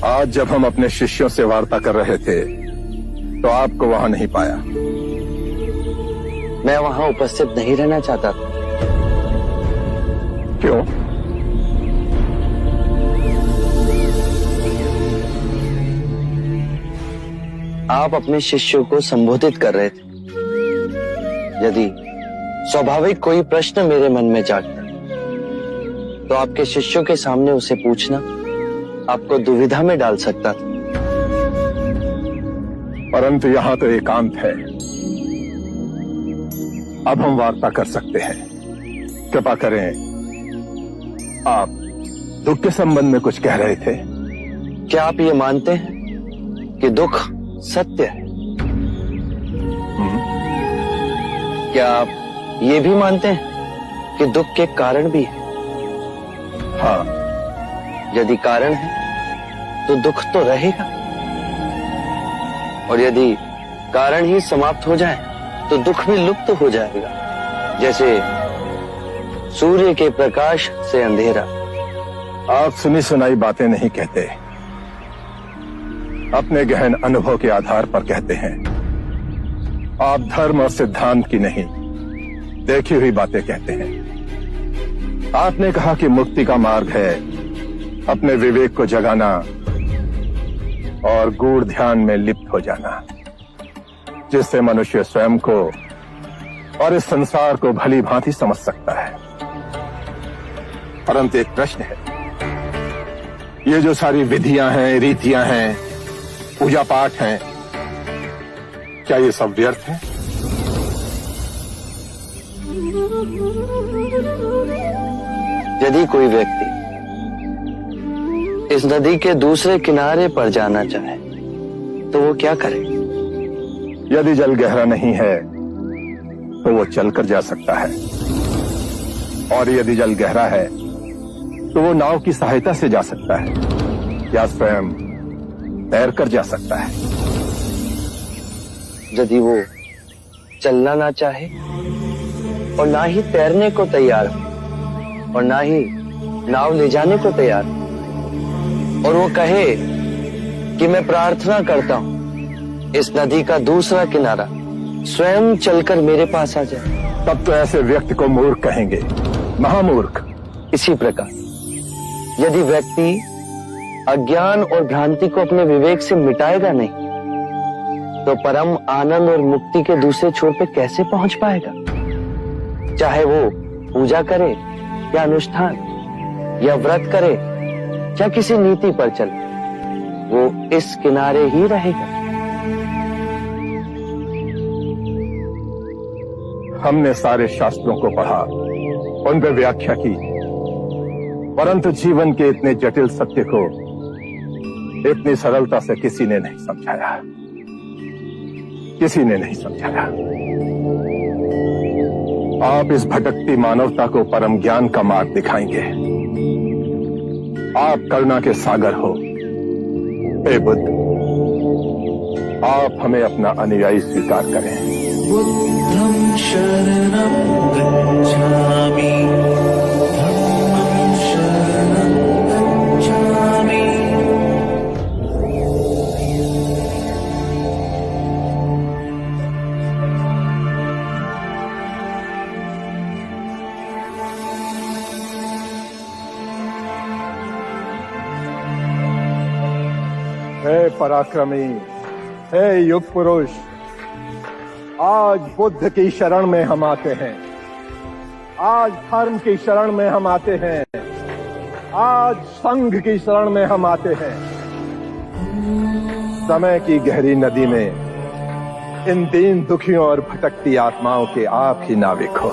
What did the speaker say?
आज जब हम अपने शिष्यों से वार्ता कर रहे थे तो आपको वहां नहीं पाया। मैं वहां उपस्थित नहीं रहना चाहता था। क्यों? आप अपने शिष्यों को संबोधित कर रहे थे। यदि स्वाभाविक कोई प्रश्न मेरे मन में जागता तो आपके शिष्यों के सामने उसे पूछना आपको दुविधा में डाल सकता था। परंतु यहां तो एकांत है। अब हम वार्ता कर सकते हैं। कृपा करें, आप दुख के संबंध में कुछ कह रहे थे। क्या आप ये मानते हैं कि दुख सत्य है? क्या आप ये भी मानते हैं कि दुख के कारण भी है? हाँ। यदि कारण है तो दुख तो रहेगा, और यदि कारण ही समाप्त हो जाए तो दुख भी लुप्त हो जाएगा। जैसे सूर्य के प्रकाश से अंधेरा। आप सुनी सुनाई बातें नहीं कहते, अपने गहन अनुभव के आधार पर कहते हैं। आप धर्म और सिद्धांत की नहीं, देखी हुई बातें कहते हैं। आपने कहा कि मुक्ति का मार्ग है अपने विवेक को जगाना और गूढ़ ध्यान में लिप्त हो जाना, जिससे मनुष्य स्वयं को और इस संसार को भली भांति समझ सकता है। परंतु एक प्रश्न है, ये जो सारी विधियां हैं, रीतियां हैं, पूजा पाठ हैं, क्या ये सब व्यर्थ है? यदि कोई व्यक्ति इस नदी के दूसरे किनारे पर जाना चाहे तो वो क्या करे? यदि जल गहरा नहीं है तो वो चलकर जा सकता है, और यदि जल गहरा है तो वो नाव की सहायता से जा सकता है या स्वयं तैरकर जा सकता है। यदि वो चलना ना चाहे और ना ही तैरने को तैयार हो और ना ही नाव ले जाने को तैयार हो, और वो कहे कि मैं प्रार्थना करता हूं इस नदी का दूसरा किनारा स्वयं चलकर मेरे पास आ जाए, तब तो ऐसे व्यक्ति को मूर्ख कहेंगे, महामूर्ख। इसी प्रकार यदि व्यक्ति अज्ञान और भ्रांति को अपने विवेक से मिटाएगा नहीं तो परम आनंद और मुक्ति के दूसरे छोर पे कैसे पहुंच पाएगा? चाहे वो पूजा करे या अनुष्ठान या व्रत करे या किसी नीति पर चले, वो इस किनारे ही रहेगा। हमने सारे शास्त्रों को पढ़ा, उन पर व्याख्या की, परंतु जीवन के इतने जटिल सत्य को इतनी सरलता से किसी ने नहीं समझाया। किसी ने नहीं समझाया। आप इस भटकती मानवता को परम ज्ञान का मार्ग दिखाएंगे। आप करुणा के सागर हो। हे बुद्ध, आप हमें अपना अनुयायी स्वीकार करें। बुद्धं शरणं गच्छामि, धम्मं शरणं गच्छामि। हे पराक्रमी, हे युग पुरुष, आज बुद्ध की शरण में हम आते हैं। आज धर्म की शरण में हम आते हैं। आज संघ की शरण में हम आते हैं। समय की गहरी नदी में इन दीन दुखियों और भटकती आत्माओं के आप ही नाविक हो।